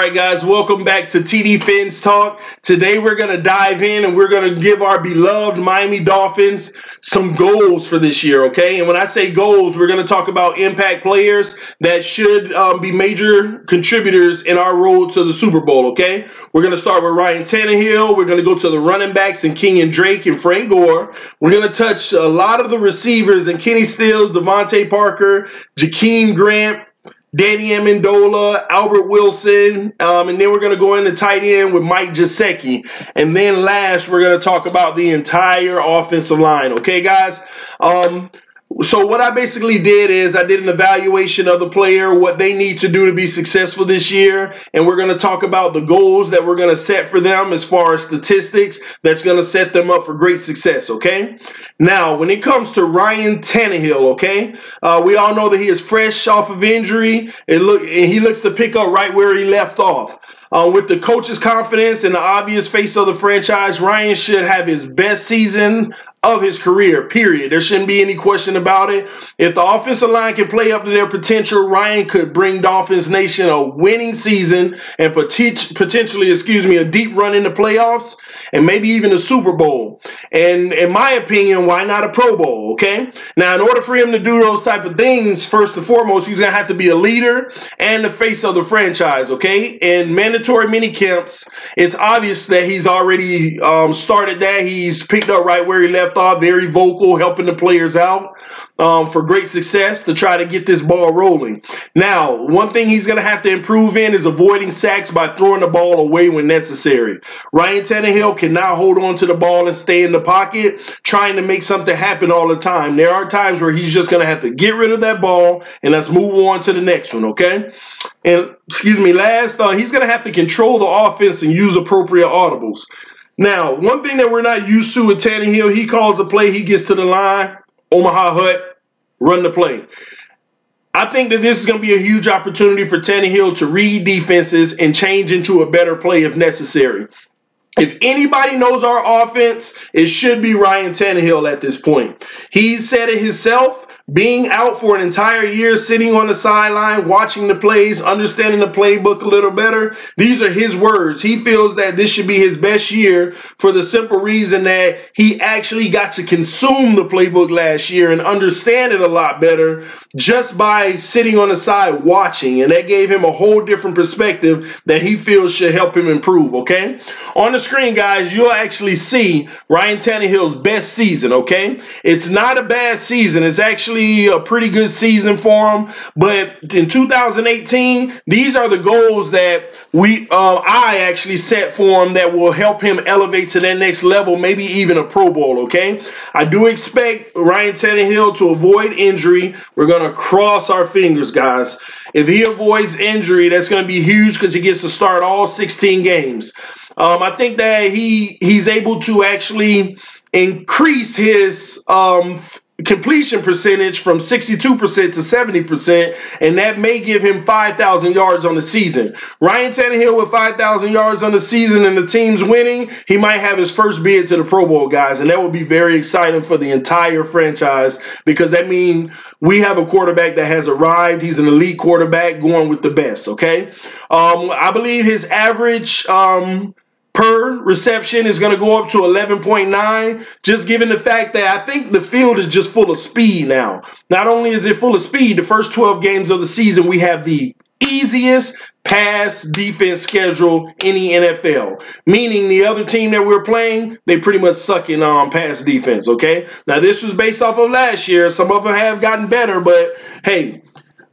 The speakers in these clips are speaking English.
right, guys, welcome back to TD Fins Talk. Today we're going to dive in and we're going to give our beloved Miami Dolphins some goals for this year, okay? And when I say goals, we're going to talk about impact players that should be major contributors in our road to the Super Bowl, okay? We're going to start with Ryan Tannehill. We're going to go to the running backs and Kenyan Drake and Frank Gore. We're going to touch a lot of the receivers and Kenny Stills, Devante Parker, Jakeem Grant, Danny Amendola, Albert Wilson, and then we're going to go into tight end with Mike Gesicki. And then last, we're going to talk about the entire offensive line. Okay, guys? So what I basically did is I did an evaluation of the player, what they need to do to be successful this year, and we're going to talk about the goals that we're going to set for them as far as statistics that's going to set them up for great success, okay? Now, when it comes to Ryan Tannehill, okay, we all know that he is fresh off of injury, and he looks to pick up right where he left off. With the coach's confidence and the obvious face of the franchise, Ryan should have his best season of his career, period. There shouldn't be any question about it. If the offensive line can play up to their potential, Ryan could bring Dolphins Nation a winning season and potentially, a deep run in the playoffs and maybe even a Super Bowl. And in my opinion, why not a Pro Bowl, okay? Now, in order for him to do those type of things, first and foremost, he's going to have to be a leader and the face of the franchise, okay? In mandatory mini camps, it's obvious that he's already started that. He's picked up right where he left off, very vocal, helping the players out for great success to try to get this ball rolling. Now, one thing he's going to have to improve in is avoiding sacks by throwing the ball away when necessary. Ryan Tannehill cannot hold on to the ball and stay in the pocket trying to make something happen all the time. There are times where he's just going to have to get rid of that ball and let's move on to the next one, okay? And, last, he's going to have to control the offense and use appropriate audibles. Now, one thing that we're not used to with Tannehill, he calls a play, he gets to the line, Omaha Hut, run the play. I think that this is going to be a huge opportunity for Tannehill to read defenses and change into a better play if necessary. If anybody knows our offense, it should be Ryan Tannehill at this point. He said it himself. Being out for an entire year, sitting on the sideline, watching the plays, understanding the playbook a little better, these are his words. He feels that this should be his best year for the simple reason that he actually got to consume the playbook last year and understand it a lot better just by sitting on the side watching. And that gave him a whole different perspective that he feels should help him improve, okay? On the screen, guys, you'll actually see Ryan Tannehill's best season, okay? It's not a bad season. It's actually a pretty good season for him, but in 2018, these are the goals that I actually set for him that will help him elevate to that next level, maybe even a Pro Bowl, okay? I do expect Ryan Tannehill to avoid injury. We're going to cross our fingers, guys. If he avoids injury, that's going to be huge because he gets to start all 16 games. I think that he's able to actually increase his completion percentage from 62% to 70%, and that may give him 5,000 yards on the season. Ryan Tannehill with 5,000 yards on the season and the team's winning, he might have his first bid to the Pro Bowl, guys, and that would be very exciting for the entire franchise because that means we have a quarterback that has arrived. He's an elite quarterback going with the best, okay? I believe his average per reception is going to go up to 11.9, just given the fact that I think the field is just full of speed now. Not only is it full of speed, the first 12 games of the season, we have the easiest pass defense schedule in the NFL, meaning the other team that we're playing, they pretty much suck in pass defense, okay? Now, this was based off of last year. Some of them have gotten better, but hey,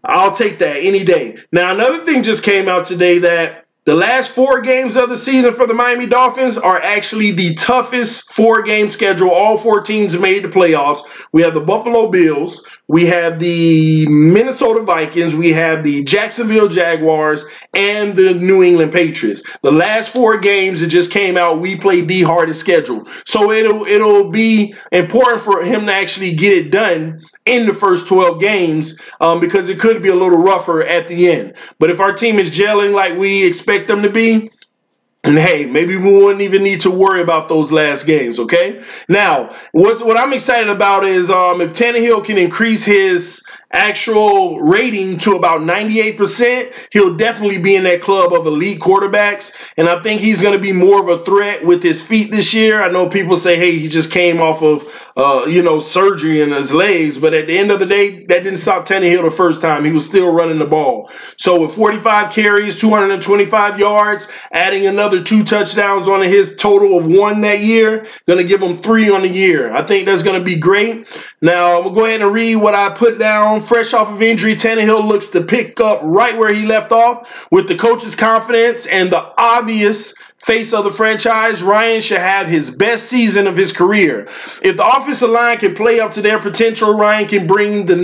I'll take that any day. Now, another thing just came out today that the last 4 games of the season for the Miami Dolphins are actually the toughest 4-game schedule. All 4 teams made the playoffs. We have the Buffalo Bills. We have the Minnesota Vikings. We have the Jacksonville Jaguars and the New England Patriots. The last 4 games that just came out, we played the hardest schedule. So it'll be important for him to actually get it done in the first 12 games because it could be a little rougher at the end. But if our team is gelling like we expect them to be, and hey, maybe we wouldn't even need to worry about those last games, okay? Now, what I'm excited about is if Tannehill can increase his actual rating to about 98%, he'll definitely be in that club of elite quarterbacks. And I think he's going to be more of a threat with his feet this year. I know people say, hey, he just came off of, surgery in his legs. But at the end of the day, that didn't stop Tannehill the first time. He was still running the ball. So with 45 carries, 225 yards, adding another 2 touchdowns on his total of 1 that year, going to give him 3 on the year. I think that's going to be great. Now, I'm going to go ahead and read what I put down. Fresh off of injury, Tannehill looks to pick up right where he left off. With the coach's confidence and the obvious face of the franchise, Ryan should have his best season of his career. If the offensive line can play up to their potential, Ryan can bring the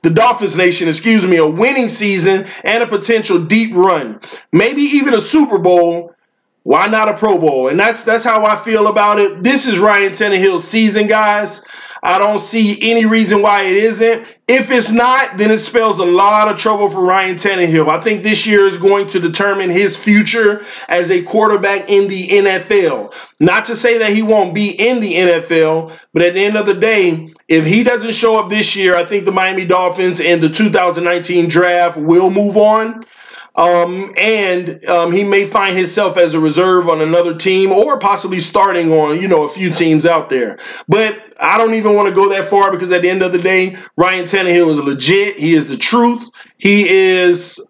Dolphins nation, a winning season and a potential deep run. Maybe even a Super Bowl. Why not a Pro Bowl? And that's how I feel about it. This is Ryan Tannehill's season, guys. I don't see any reason why it isn't. If it's not, then it spells a lot of trouble for Ryan Tannehill. I think this year is going to determine his future as a quarterback in the NFL. Not to say that he won't be in the NFL, but at the end of the day, if he doesn't show up this year, I think the Miami Dolphins in the 2019 draft will move on. He may find himself as a reserve on another team or possibly starting on, a few teams out there. But I don't even want to go that far because at the end of the day, Ryan Tannehill is legit. He is the truth. He is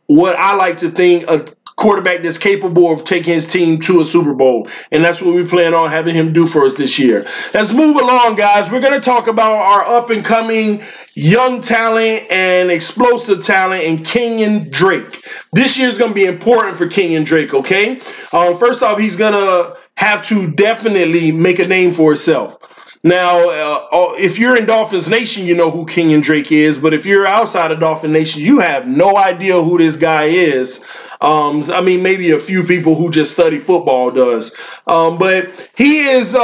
what I like to think a quarterback that's capable of taking his team to a Super Bowl. And that's what we plan on having him do for us this year. Let's move along, guys. We're going to talk about our up-and-coming young talent and explosive talent in Kenyan Drake. This year is going to be important for Kenyan Drake, okay? First off, he's going to have to definitely make a name for himself. Now, if you're in Dolphins Nation, you know who Kenyan Drake is. But if you're outside of Dolphin Nation, you have no idea who this guy is. Maybe a few people who just study football does. But he is...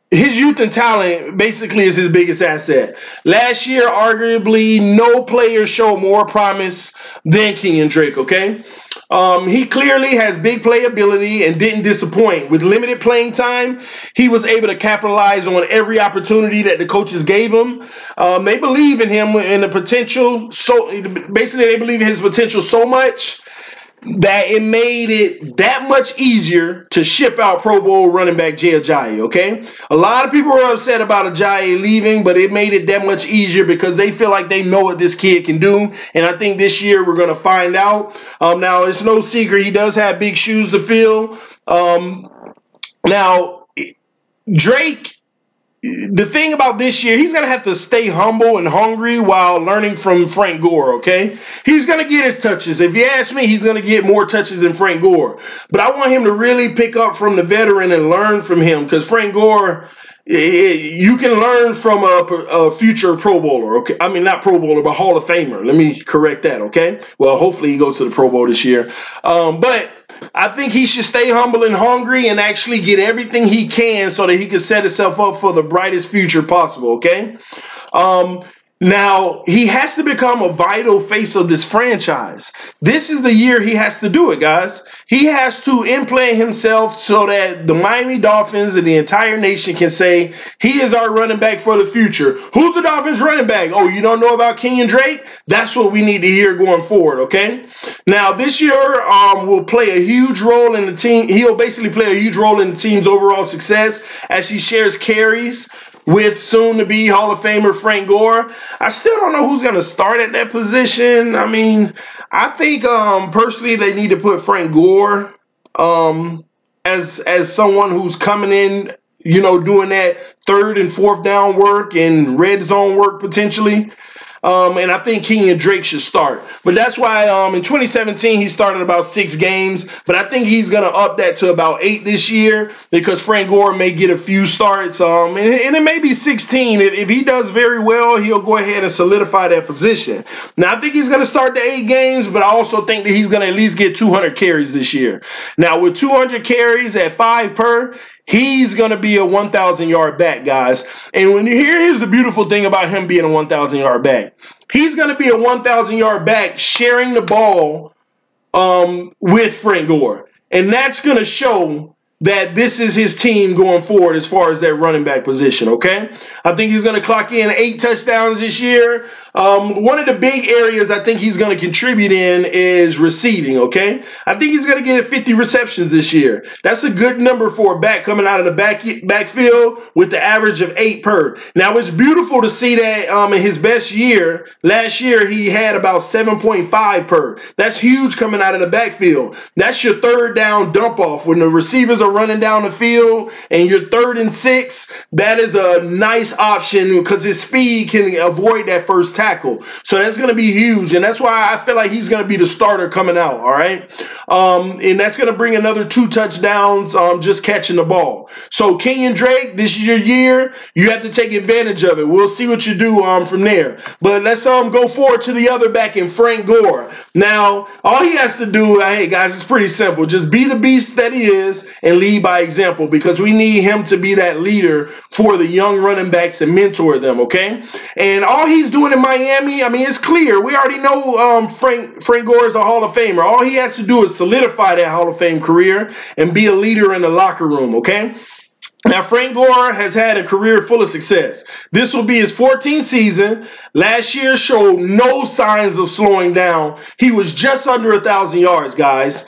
his youth and talent basically is his biggest asset. Last year, arguably, no player showed more promise than Kenyan Drake, okay? He clearly has big playability and didn't disappoint. With limited playing time, he was able to capitalize on every opportunity that the coaches gave him. They believe in him and the potential. So basically, they believe in his potential so much that it made it that much easier to ship out Pro Bowl running back Jay Ajayi, okay? A lot of people were upset about Ajayi leaving, but it made it that much easier because they feel like they know what this kid can do, and I think this year we're going to find out. Now, it's no secret he does have big shoes to fill. Now, Drake... The thing about this year, he's going to have to stay humble and hungry while learning from Frank Gore, okay? He's going to get his touches. If you ask me, he's going to get more touches than Frank Gore. But I want him to really pick up from the veteran and learn from him because Frank Gore, you can learn from a future Pro Bowler, okay? I mean, not Pro Bowler, but Hall of Famer. Let me correct that, okay? Well, hopefully he goes to the Pro Bowl this year. But I think he should stay humble and hungry and actually get everything he can so that he can set himself up for the brightest future possible, okay? Now, he has to become a vital face of this franchise. This is the year he has to do it, guys. He has to implant himself so that the Miami Dolphins and the entire nation can say, he is our running back for the future. Who's the Dolphins running back? Oh, you don't know about Kenyan Drake? That's what we need to hear going forward, okay? Now, this year will play a huge role in the team. He'll basically play a huge role in the team's overall success as he shares carries with soon-to-be Hall of Famer Frank Gore. I still don't know who's going to start at that position. I mean, I think personally they need to put Frank Gore as someone who's coming in, doing that third and fourth down work and red zone work potentially. And I think Kenyan Drake should start. But that's why in 2017 he started about 6 games. But I think he's going to up that to about 8 this year because Frank Gore may get a few starts. And it may be 16. If he does very well, he'll go ahead and solidify that position. Now, I think he's going to start the 8 games, but I also think that he's going to at least get 200 carries this year. Now, with 200 carries at 5 per, he's going to be a 1,000-yard back, guys. And here's the beautiful thing about him being a 1,000-yard back. He's going to be a 1,000-yard back sharing the ball with Frank Gore. And that's going to show that this is his team going forward as far as that running back position, okay? I think he's going to clock in 8 touchdowns this year. One of the big areas I think he's going to contribute in is receiving, okay? I think he's going to get 50 receptions this year. That's a good number for a back coming out of the backfield with the average of 8 per. Now, it's beautiful to see that in his best year, last year, he had about 7.5 per. That's huge coming out of the backfield. That's your third down dump off. When the receivers are running down the field and you're 3rd and 6, that is a nice option because his speed can avoid that first tackle. So that's going to be huge, and that's why I feel like he's going to be the starter coming out, all right? And that's going to bring another 2 touchdowns just catching the ball. So Kenyan Drake, this is your year. You have to take advantage of it. We'll see what you do from there. But let's go forward to the other back in Frank Gore. Now, all he has to do, hey, guys, it's pretty simple. Just be the beast that he is and lead by example, because we need him to be that leader for the young running backs and mentor them, okay? And all he's doing in Miami, I mean, it's clear. We already know Frank Gore is a Hall of Famer. All he has to do is solidify that Hall of Fame career and be a leader in the locker room, okay? Now, Frank Gore has had a career full of success. This will be his 14th season. Last year showed no signs of slowing down. He was just under 1,000 yards, guys.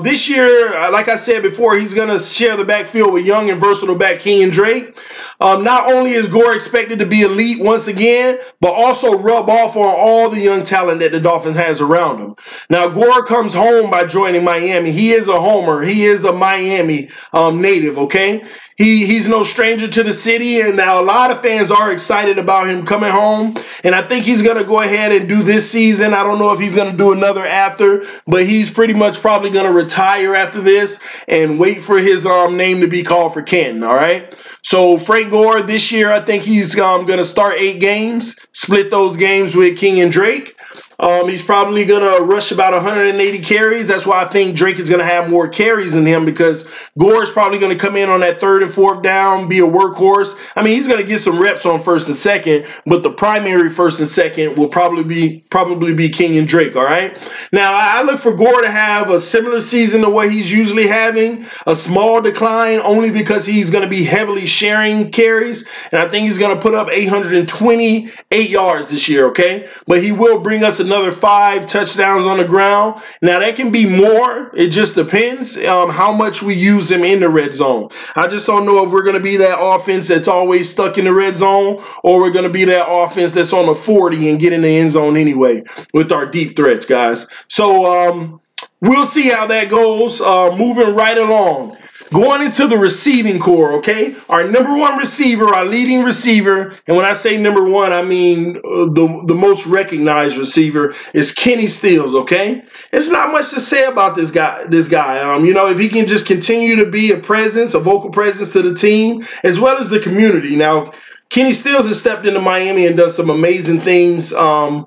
This year, like I said before, he's going to share the backfield with young and versatile back Kenyan Drake. Not only is Gore expected to be elite once again, but also rub off on all the young talent that the Dolphins has around him. Now, Gore comes home by joining Miami. He is a homer. He is a Miami native, okay? He's no stranger to the city, and now a lot of fans are excited about him coming home, and I think he's going to go ahead and do this season. I don't know if he's going to do another after, but he's pretty much probably going to retire after this and wait for his name to be called for Canton, all right? So Frank Gore this year, I think he's going to start 8 games, split those games with Kenyan Drake. He's probably going to rush about 180 carries. That's why I think Drake is going to have more carries than him, because Gore is probably going to come in on that 3rd and 4th down, be a workhorse. I mean, he's going to get some reps on 1st and 2nd, but the primary 1st and 2nd will probably be Kenyan Drake, all right? Now, I look for Gore to have a similar season to what he's usually having, a small decline only because he's going to be heavily sharing carries, and I think he's going to put up 828 yards this year, okay? But he will bring us another 5 touchdowns on the ground. Now, that can be more. It just depends how much we use him in the red zone. I just don't know if we're going to be that offense that's always stuck in the red zone, or we're going to be that offense that's on the 40 and get in the end zone anyway with our deep threats, guys. So we'll see how that goes. Moving right along. Going into the receiving core, okay? Our number 1 receiver, our leading receiver, and when I say number 1, I mean the most recognized receiver is Kenny Stills, okay? There's not much to say about this guy. You know, if he can just continue to be a presence, a vocal presence to the team, as well as the community. Now, Kenny Stills has stepped into Miami and done some amazing things in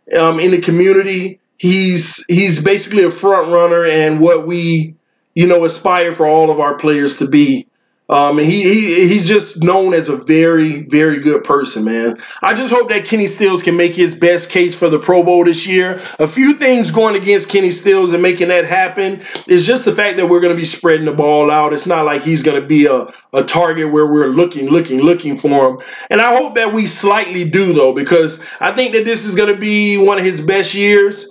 the community. He's basically a front runner and what we aspire for all of our players to be. And he's just known as a very, very good person, man. I just hope that Kenny Stills can make his best case for the Pro Bowl this year. A few things going against Kenny Stills and making that happen is just the fact that we're going to be spreading the ball out. It's not like he's going to be a target where we're looking for him. And I hope that we slightly do, though, because I think that this is going to be one of his best years.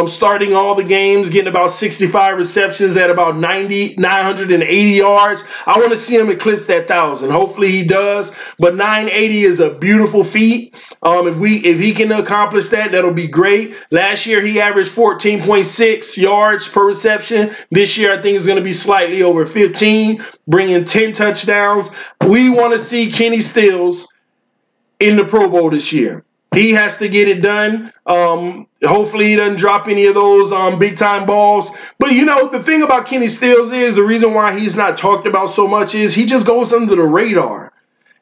Starting all the games, getting about 65 receptions at about 980 yards. I want to see him eclipse that 1,000. Hopefully he does. But 980 is a beautiful feat. If he can accomplish that, that'll be great. Last year he averaged 14.6 yards per reception. This year I think it's going to be slightly over 15, bringing 10 touchdowns. We want to see Kenny Stills in the Pro Bowl this year. He has to get it done. Hopefully he doesn't drop any of those big-time balls. But, the thing about Kenny Stills is the reason why he's not talked about so much is he just goes under the radar.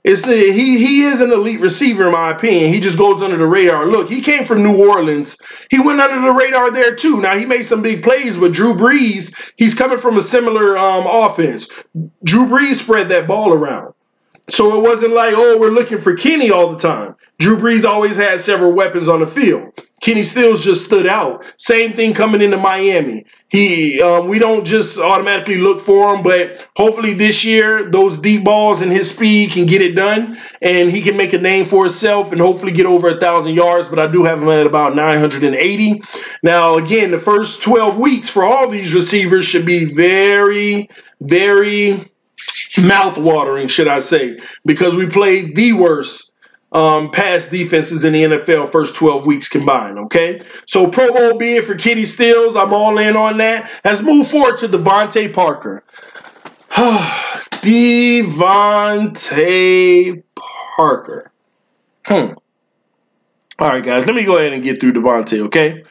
He is an elite receiver, in my opinion. He just goes under the radar. Look, he came from New Orleans. He went under the radar there, too. Now, he made some big plays with Drew Brees. He's coming from a similar offense. Drew Brees spread that ball around. So it wasn't like, we're looking for Kenny all the time. Drew Brees always had several weapons on the field. Kenny Stills just stood out. Same thing coming into Miami. We don't just automatically look for him, but hopefully this year those deep balls and his speed can get it done, and he can make a name for himself and hopefully get over 1,000 yards. But I do have him at about 980. Now, again, the first 12 weeks for all these receivers should be very, very mouth-watering, should I say, because we played the worst pass defenses in the NFL first 12 weeks combined, okay? So Pro Bowl bid for Kenny Stills. I'm all in on that. Let's move forward to Devante Parker. Devante Parker. All right, guys, let me go ahead and get through Devante, okay?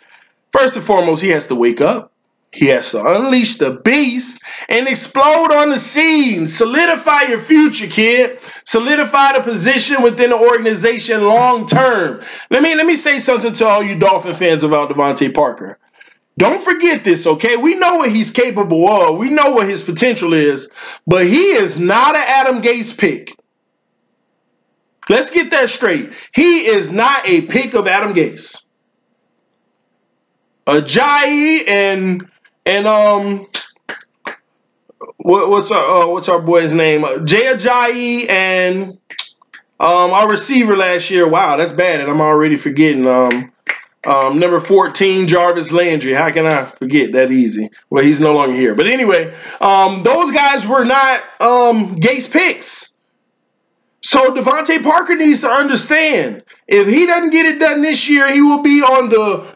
First and foremost, he has to wake up. He has to unleash the beast and explode on the scene. Solidify your future, kid. Solidify the position within the organization long term. Let me say something to all you Dolphin fans about Devante Parker. Don't forget this, okay? We know what he's capable of. We know what his potential is. But he is not an Adam Gase pick. Let's get that straight. He is not a pick of Adam Gase. Ajayi and what's our boy's name? Jay Ajayi and our receiver last year. Wow, that's bad, and I'm already forgetting. Number 14, Jarvis Landry. How can I forget that easy? Well, he's no longer here. But anyway, those guys were not Gase picks. So Devante Parker needs to understand, if he doesn't get it done this year, he will be on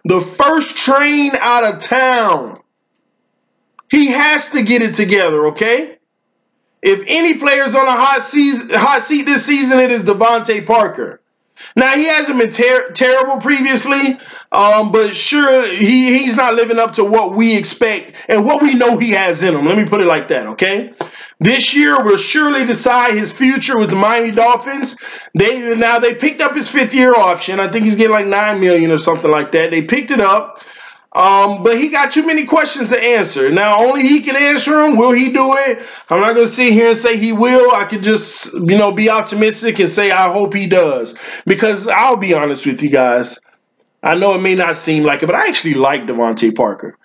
the first train out of town. He has to get it together, okay? If any player's on a hot seat this season, it is Devante Parker. Now, he hasn't been terrible previously, but sure, he's not living up to what we expect and what we know he has in him. Let me put it like that, okay? This year will surely decide his future with the Miami Dolphins. They picked up his fifth-year option. I think he's getting like $9 million or something like that. They picked it up. But he got too many questions to answer. Now, only he can answer them. Will he do it? I'm not going to sit here and say he will. I could just, be optimistic and say I hope he does. Because I'll be honest with you guys. I know it may not seem like it, but I actually like Devante Parker.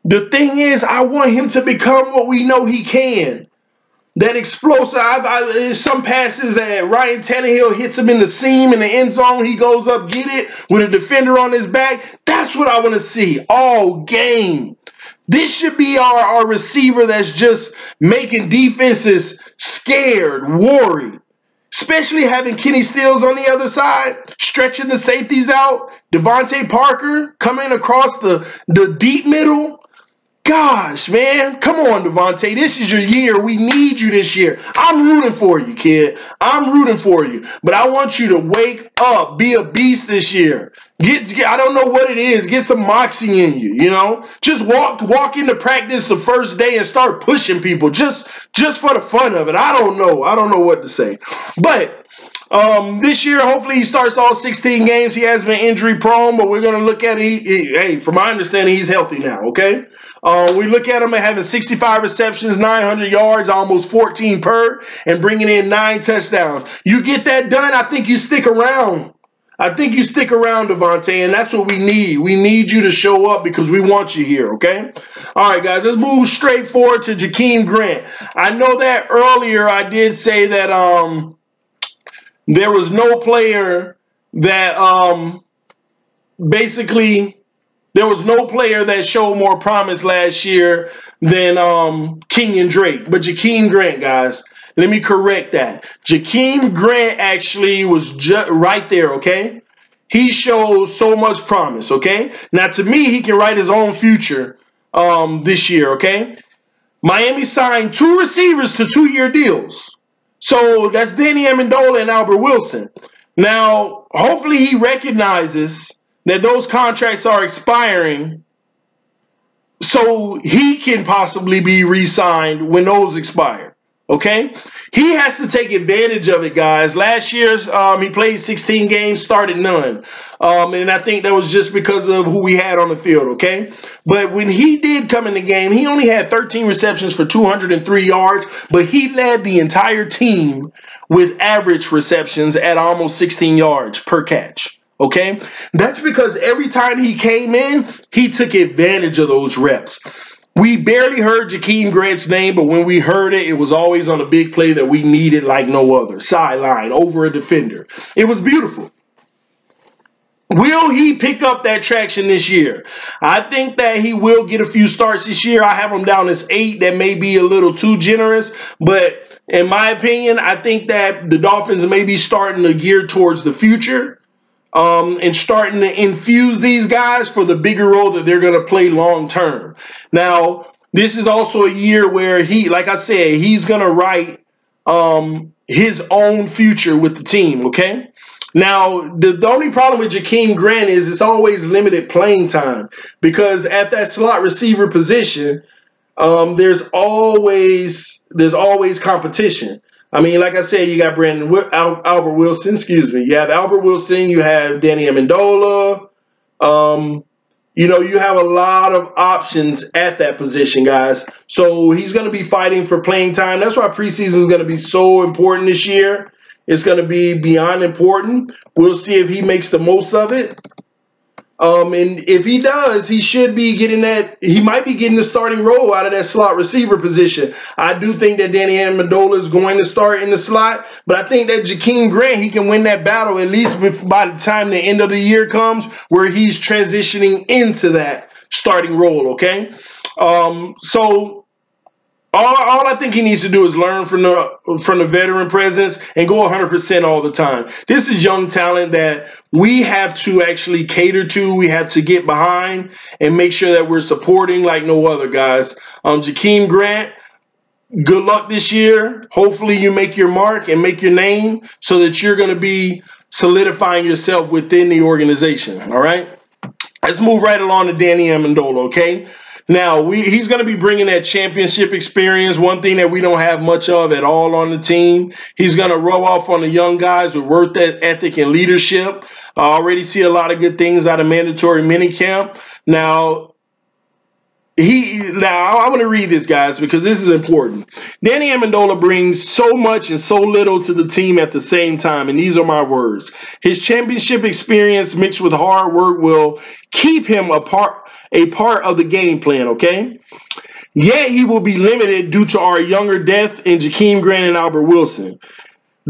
The thing is, I want him to become what we know he can. That explosive, some passes that Ryan Tannehill hits him in the seam in the end zone. He goes up, get it, with a defender on his back. That's what I want to see all game. This should be our receiver that's just making defenses scared, worried. Especially having Kenny Stills on the other side, stretching the safeties out. Devante Parker coming across the deep middle. Gosh, man, come on, Devante. This is your year. We need you this year. I'm rooting for you, kid. I'm rooting for you. But I want you to wake up. Be a beast this year. I don't know what it is. Get some moxie in you, Just walk into practice the first day and start pushing people just for the fun of it. I don't know. I don't know what to say. But this year, hopefully he starts all 16 games. He has been injury prone, but we're going to look at it. Hey, from my understanding, he's healthy now, okay? We look at him at having 65 receptions, 900 yards, almost 14 per, and bringing in 9 touchdowns. You get that done, I think you stick around. I think you stick around, Devante, and that's what we need. We need you to show up because we want you here, okay? All right, guys, let's move straight forward to Jakeem Grant. I know that earlier I did say that there was no player that there was no player that showed more promise last year than Kenyan Drake. But Jakeem Grant, guys, let me correct that. Jakeem Grant actually was right there, okay? He showed so much promise, okay? Now, to me, he can write his own future this year, okay? Miami signed 2 receivers to 2-year deals. So that's Danny Amendola and Albert Wilson. Now, hopefully he recognizes that those contracts are expiring so he can possibly be re-signed when those expire, okay? He has to take advantage of it, guys. Last year, he played 16 games, started none. And I think that was just because of who we had on the field, okay? But when he did come in the game, he only had 13 receptions for 203 yards, but he led the entire team with average receptions at almost 16 yards per catch. okay? That's because every time he came in, he took advantage of those reps. We barely heard Jakeem Grant's name, but when we heard it, it was always on a big play that we needed like no other. Sideline, over a defender. It was beautiful. Will he pick up that traction this year? I think that he will get a few starts this year. I have him down as 8. That may be a little too generous, but in my opinion, I think that the Dolphins may be starting to gear towards the future and starting to infuse these guys for the bigger role that they're going to play long term. Now, this is also a year where like I said, he's going to write his own future with the team, okay? Now, the only problem with Jakeem Grant is it's always limited playing time because at that slot receiver position, there's always competition. I mean, like I said, you got Albert Wilson, You have Albert Wilson, you have Danny Amendola. You have a lot of options at that position, guys. So he's going to be fighting for playing time. That's why preseason is going to be so important this year. It's going to be beyond important. We'll see if he makes the most of it. And if he does, he should be getting that. He might be getting the starting role out of that slot receiver position. I do think that Danny Amendola is going to start in the slot, but I think that Jakeem Grant, he can win that battle at least by the time the end of the year comes, where he's transitioning into that starting role. Okay, so. All I think he needs to do is learn from the veteran presence and go 100% all the time. This is young talent that we have to actually cater to. We have to get behind and make sure that we're supporting like no other, guys. Jakeem Grant, good luck this year. Hopefully you make your mark and make your name so that you're going to be solidifying yourself within the organization, all right? Let's move right along to Danny Amendola, okay? Now, he's going to be bringing that championship experience, one thing that we don't have much of at all on the team. He's going to rub off on the young guys with work ethic and leadership. I already see a lot of good things out of mandatory minicamp. Now, I want to read this, guys, because this is important. Danny Amendola brings so much and so little to the team at the same time, and these are my words. His championship experience mixed with hard work will keep him a part of the game plan, okay? Yet he will be limited due to our younger depth in Jakeem Grant and Albert Wilson.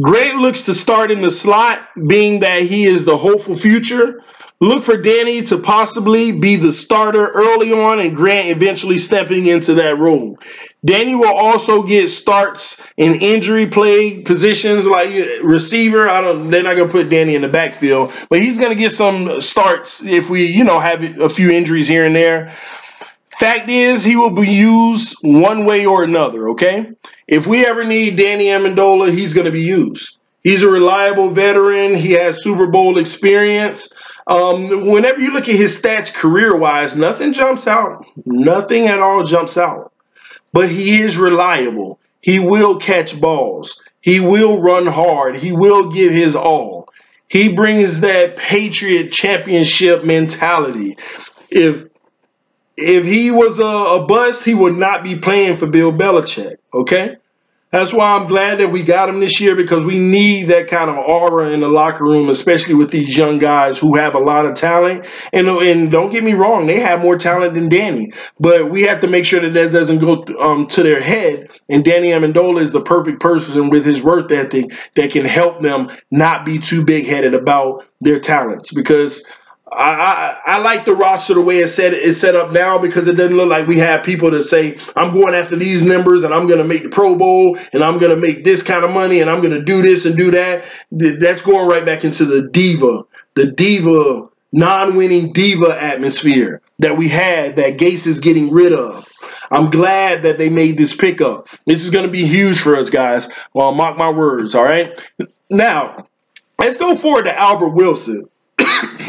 Grant looks to start in the slot, being that he is the hopeful future. Look for Danny to possibly be the starter early on and Grant eventually stepping into that role. Danny will also get starts in injury-plagued positions like receiver. They're not going to put Danny in the backfield, but he's going to get some starts if we, have a few injuries here and there. Fact is, he will be used one way or another, okay? If we ever need Danny Amendola, he's going to be used. He's a reliable veteran. He has Super Bowl experience. Whenever you look at his stats career-wise, nothing jumps out. Nothing at all jumps out. But he is reliable. He will catch balls. He will run hard. He will give his all. He brings that Patriot championship mentality. If he was a bust, he would not be playing for Bill Belichick, okay? That's why I'm glad that we got him this year, because we need that kind of aura in the locker room, especially with these young guys who have a lot of talent. And don't get me wrong, they have more talent than Danny. But we have to make sure that doesn't go to their head. And Danny Amendola is the perfect person with his work ethic that can help them not be too big-headed about their talents. Because I like the roster the way it's set up now, because it doesn't look like we have people that say, I'm going after these numbers and I'm going to make the Pro Bowl and I'm going to make this kind of money and I'm going to do this and do that. That's going right back into the diva, non-winning diva atmosphere that we had that Gase is getting rid of. I'm glad that they made this pickup. This is going to be huge for us, guys. Well, mark my words, all right? Now, let's go forward to Albert Wilson.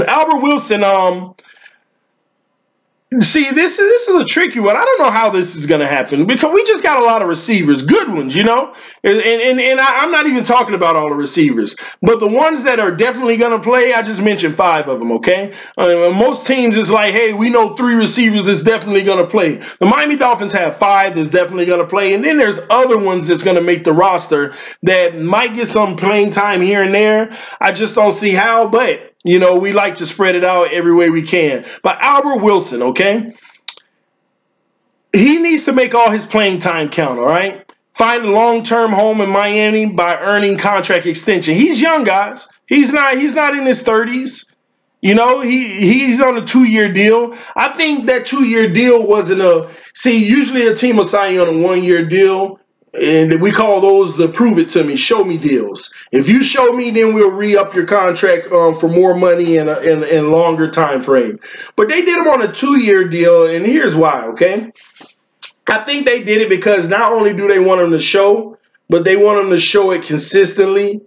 Albert Wilson, see, this is a tricky one. I don't know how this is going to happen, because we just got a lot of receivers, good ones, and I'm not even talking about all the receivers, but the ones that are definitely going to play, I just mentioned 5 of them, okay? Most teams is like, hey, we know 3 receivers that's definitely going to play. The Miami Dolphins have 5 that's definitely going to play, and then there's other ones that's going to make the roster that might get some playing time here and there. I just don't see how, but You know, we like to spread it out every way we can. But Albert Wilson, okay? He needs to make all his playing time count, all right? Find a long-term home in Miami by earning contract extension. He's young, guys. He's not in his 30s. You know, he's on a 2-year deal. I think that 2-year deal wasn't usually a team will sign you on a 1-year deal. And we call those the prove it to me, show me deals. If you show me, then we'll re-up your contract for more money and longer time frame. But they did him on a 2-year deal, and here's why, okay? I think they did it because not only do they want him to show, but they want him to show it consistently,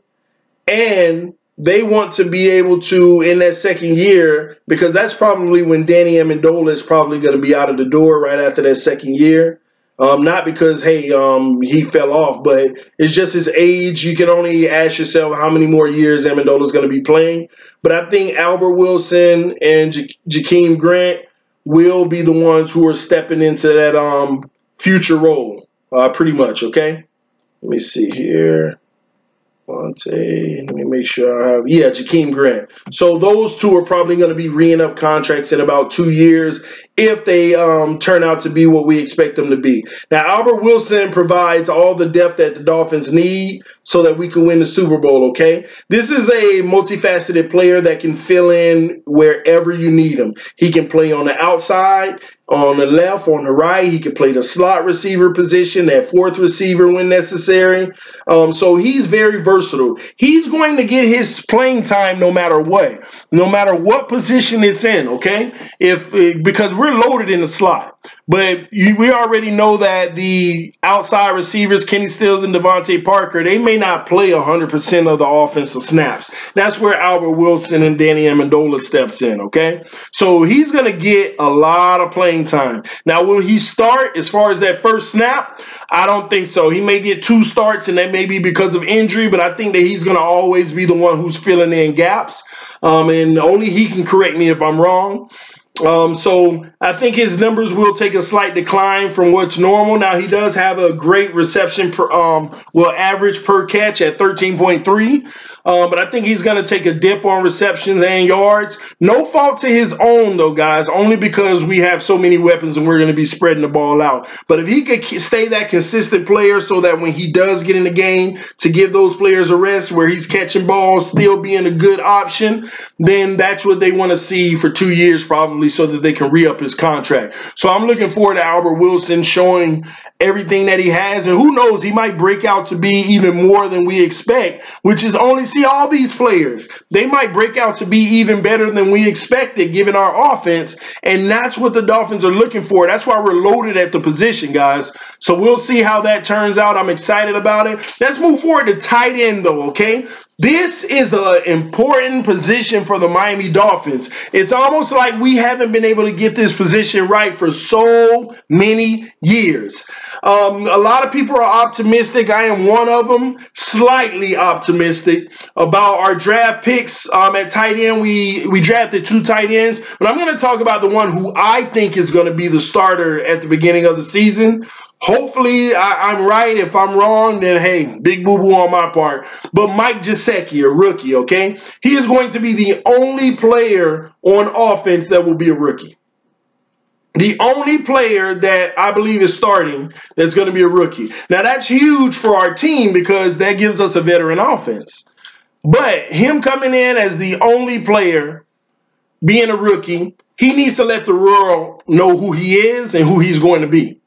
and they want to be able to, in that second year, because that's probably when Danny Amendola is probably going to be out of the door right after that second year. Not because, hey, he fell off, but it's just his age. You can only ask yourself how many more years Amendola is going to be playing. But I think Albert Wilson and Jakeem Grant will be the ones who are stepping into that future role, pretty much, okay? Let me see here. Let me make sure I have, Jakeem Grant. So those two are probably going to be re-ing up contracts in about 2 years if they turn out to be what we expect them to be. Now, Albert Wilson provides all the depth that the Dolphins need so that we can win the Super Bowl, okay? This is a multifaceted player that can fill in wherever you need him. He can play on the outside, on the left, on the right. He can play the slot receiver position, that fourth receiver when necessary. So he's very versatile. He's going to get his playing time no matter what position it's in, okay? Because we're loaded in the slot. But we already know that the outside receivers, Kenny Stills and Devante Parker, they may not play 100% of the offensive snaps. That's where Albert Wilson and Danny Amendola steps in, okay? So he's going to get a lot of playing time. Now, will he start as far as that first snap? I don't think so. He may get 2 starts, and that may be because of injury, but I think that he's going to always be the one who's filling in gaps. And only he can correct me if I'm wrong. So I think his numbers will take a slight decline from what's normal. Now, he does have a great reception average per catch at 13.3. But I think he's going to take a dip on receptions and yards. No fault to his own, though, guys, only because we have so many weapons and we're going to be spreading the ball out. But if he could stay that consistent player so that when he does get in the game to give those players a rest where he's catching balls, still being a good option, then that's what they want to see for 2 years probably so that they can re-up his contract. So I'm looking forward to Albert Wilson showing everything that he has, and who knows, he might break out to be even more than we expect, which is only, see, all these players, they might break out to be even better than we expected given our offense, and that's what the Dolphins are looking for. That's why we're loaded at the position, guys. So we'll see how that turns out. I'm excited about it. Let's move forward to tight end, though, okay? This is an important position for the Miami Dolphins. It's almost like we haven't been able to get this position right for so many years. A lot of people are optimistic. I am one of them, slightly optimistic about our draft picks. At tight end, we drafted 2 tight ends, but I'm going to talk about the one who I think is going to be the starter at the beginning of the season. Hopefully, I'm right. If I'm wrong, then, hey, big boo-boo on my part. But Mike Gesicki, a rookie, okay? He is going to be the only player on offense that will be a rookie. The only player that I believe is starting that's going to be a rookie. Now, that's huge for our team because that gives us a veteran offense. But him coming in as the only player, being a rookie, he needs to let the world know who he is and who he's going to be.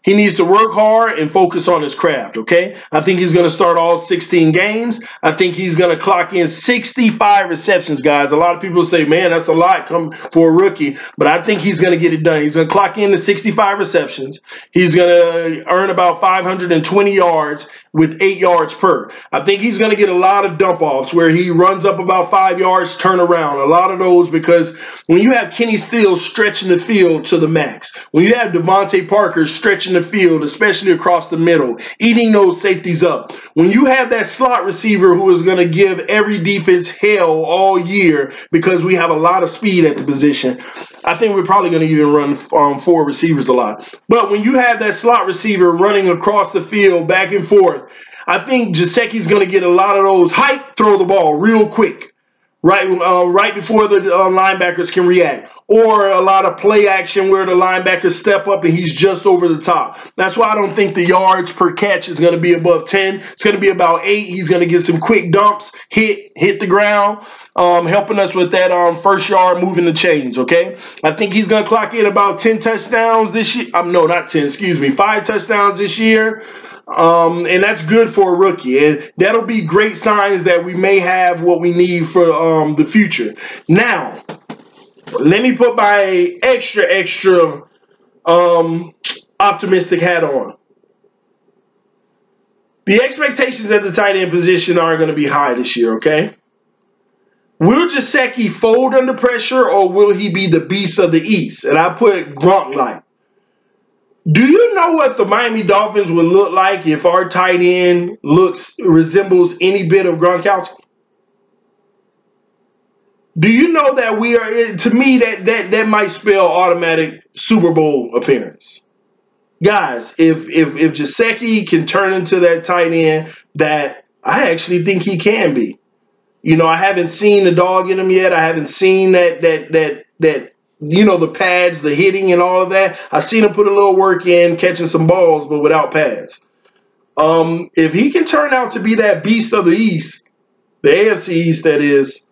He needs to work hard and focus on his craft, okay? I think he's going to start all 16 games. I think he's going to clock in 65 receptions, guys. A lot of people say, man, that's a lot come for a rookie. But I think he's going to get it done. He's going to clock in the 65 receptions. He's going to earn about 520 yards with 8 yards per. I think he's going to get a lot of dump-offs where he runs up about 5 yards, turn around. A lot of those because when you have Kenny Stills stretching the field to the max, when you have Devante Parker stretching the field, especially across the middle, eating those safeties up. When you have that slot receiver who is going to give every defense hell all year because we have a lot of speed at the position, I think we're probably going to even run 4 receivers a lot. But when you have that slot receiver running across the field back and forth, I think Gesicki's going to get a lot of those hype, throw the ball real quick. right before the linebackers can react, or a lot of play action where the linebackers step up and he's just over the top. That's why I don't think the yards per catch is going to be above 10. It's going to be about 8. He's going to get some quick dumps, hit the ground, helping us with that first yard moving the chains, okay? I think he's going to clock in about 10 touchdowns this year. No, not 10, excuse me, 5 touchdowns this year. And that's good for a rookie. And that'll be great signs that we may have what we need for the future. Now, let me put my extra optimistic hat on. The expectations at the tight end position are going to be high this year, okay? Will Gesicki fold under pressure, or will he be the beast of the East? And I put Gronk-like. Do you know what the Miami Dolphins would look like if our tight end resembles any bit of Gronkowski? Do you know that we are, to me, that might spell automatic Super Bowl appearance? Guys, if Gesicki can turn into that tight end that I actually think he can be. You know, I haven't seen the dog in him yet. I haven't seen that you know, the pads, the hitting and all of that. I've seen him put a little work in catching some balls, but without pads. If he can turn out to be that beast of the East, the AFC East that is,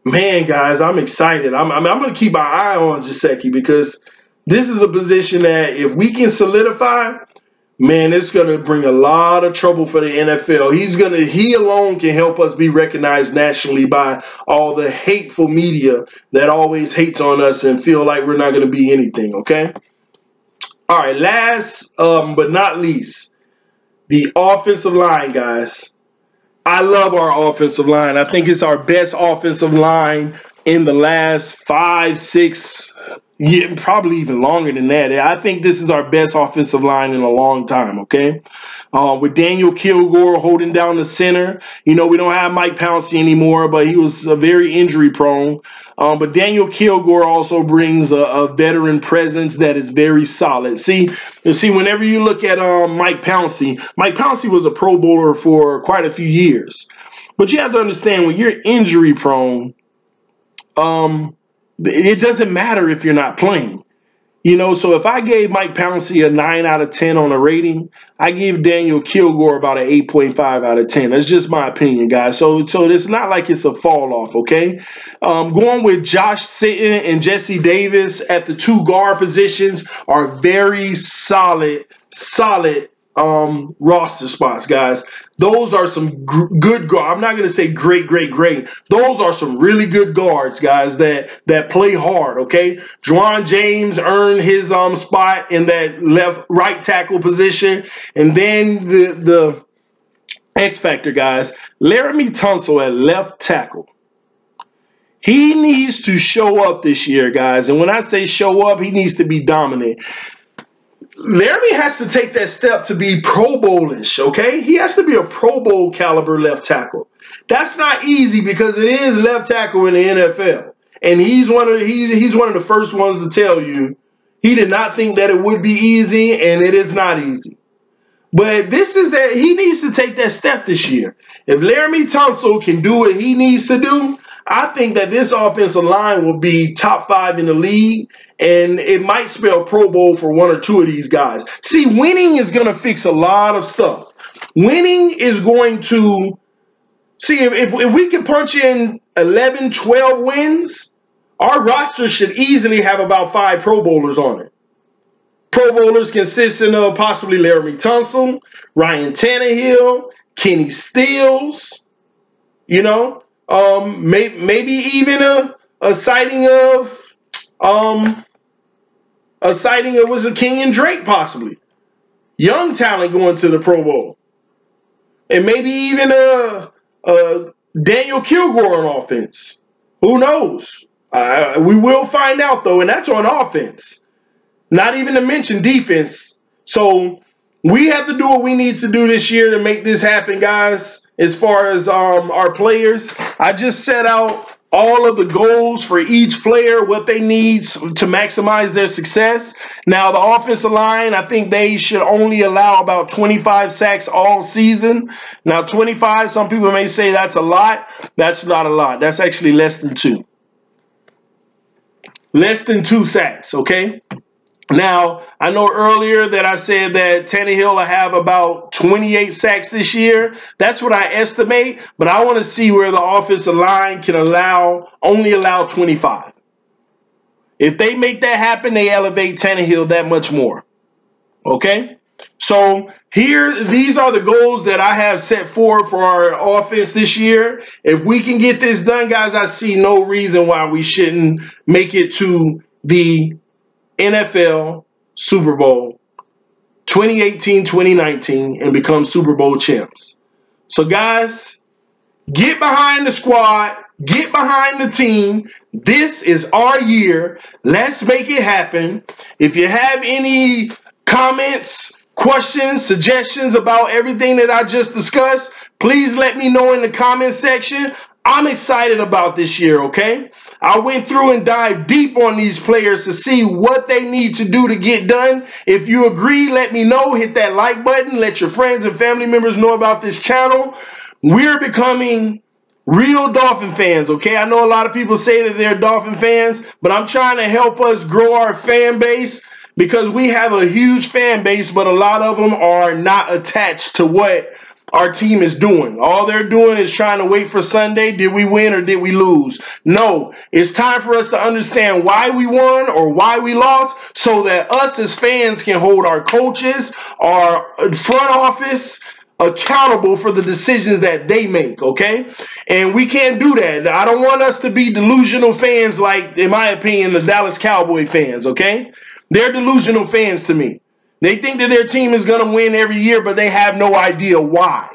man, guys, I'm excited. I'm going to keep my eye on Gesicki, because this is a position that if we can solidify, man, it's going to bring a lot of trouble for the NFL. He alone can help us be recognized nationally by all the hateful media that always hates on us and feel like we're not going to be anything, okay? All right, last but not least, the offensive line, guys. I love our offensive line. I think it's our best offensive line in the last 5, 6 years, probably even longer than that. I think this is our best offensive line in a long time, okay? With Daniel Kilgore holding down the center. You know, we don't have Mike Pouncey anymore, but he was very injury prone. But Daniel Kilgore also brings a veteran presence that is very solid. See, whenever you look at Mike Pouncey was a Pro Bowler for quite a few years. But you have to understand, when you're injury prone, it doesn't matter if you're not playing. You know, so if I gave Mike Pouncey a 9 out of 10 on a rating, I give Daniel Kilgore about an 8.5 out of 10. That's just my opinion, guys. So it's not like it's a fall off, okay? Going with Josh Sitton and Jesse Davis at the 2 guard positions are very solid roster spots, guys. Those are some good guards. I'm not going to say great. Those are some really good guards, guys, that play hard, okay? Juwan James earned his spot in that right tackle position. And then the X factor, guys, Laramie Tunsil at left tackle. He needs to show up this year, guys. And when I say show up, he needs to be dominant. Laramie has to take that step to be Pro Bowl-ish, okay? He has to be a Pro Bowl caliber left tackle. That's not easy, because it is left tackle in the NFL. And he's one of the first ones to tell you he did not think that it would be easy, and it is not easy. But he needs to take that step this year. If Laramie Tunsil can do what he needs to do, I think that this offensive line will be top 5 in the league, and it might spell Pro Bowl for 1 or 2 of these guys. See, winning is going to fix a lot of stuff. Winning is going to, see, if we can punch in 11, 12 wins, our roster should easily have about 5 Pro Bowlers on it. Pro Bowlers consisting of possibly Laramie Tunsil, Ryan Tannehill, Kenny Stills, you know, maybe even a sighting of was a Kenyan Drake, possibly young talent going to the Pro Bowl, and maybe even a Daniel Kilgore on offense. Who knows? We will find out though, and that's on offense. Not even to mention defense. So we have to do what we need to do this year to make this happen, guys. As far as our players, I just set out all of the goals for each player, what they need to maximize their success. Now, the offensive line, I think they should only allow about 25 sacks all season. Now, 25, some people may say that's a lot. That's not a lot. That's actually less than 2. Less than 2 sacks, okay? Now, I know earlier that I said that Tannehill will have about 28 sacks this year. That's what I estimate, but I want to see where the offensive line can only allow 25. If they make that happen, they elevate Tannehill that much more. Okay? So these are the goals that I have set forward for our offense this year. If we can get this done, guys, I see no reason why we shouldn't make it to the NFL Super Bowl 2018-2019 and become Super Bowl champs. So, guys, get behind the squad. Get behind the team. This is our year. Let's make it happen. If you have any comments, questions, suggestions about everything that I just discussed, please let me know in the comment section. I'm excited about this year, okay? I went through and dived deep on these players to see what they need to do to get done. If you agree, let me know. Hit that like button. Let your friends and family members know about this channel. We're becoming real Dolphin fans, okay? I know a lot of people say that they're Dolphin fans, but I'm trying to help us grow our fan base because we have a huge fan base, but a lot of them are not attached to what our team is doing. All they're doing is trying to wait for Sunday. Did we win or did we lose? No, it's time for us to understand why we won or why we lost so that us as fans can hold our coaches, our front office accountable for the decisions that they make, okay? And we can't do that. I don't want us to be delusional fans like, in my opinion, the Dallas Cowboy fans, okay? They're delusional fans to me. They think that their team is going to win every year, but they have no idea why.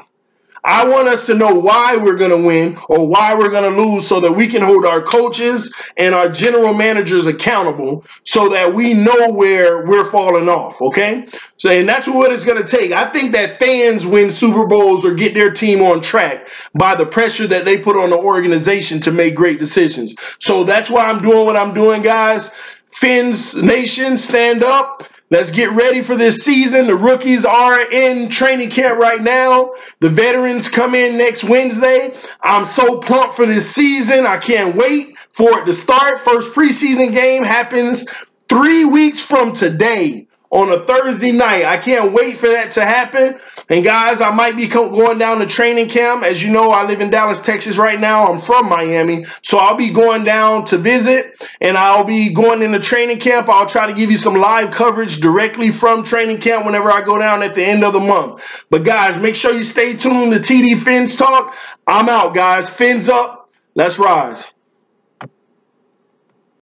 I want us to know why we're going to win or why we're going to lose so that we can hold our coaches and our general managers accountable so that we know where we're falling off, okay? So, and that's what it's going to take. I think that fans win Super Bowls or get their team on track by the pressure that they put on the organization to make great decisions. So that's why I'm doing what I'm doing, guys. Fins Nation, stand up. Let's get ready for this season. The rookies are in training camp right now. The veterans come in next Wednesday. I'm so pumped for this season. I can't wait for it to start. First preseason game happens 3 weeks from today on a Thursday night. I can't wait for that to happen. And guys, I might be going down to training camp. As you know, I live in Dallas, Texas right now. I'm from Miami. So I'll be going down to visit and I'll be going into training camp. I'll try to give you some live coverage directly from training camp whenever I go down at the end of the month. But guys, make sure you stay tuned to TD Fins Talk. I'm out, guys. Fins up. Let's rise.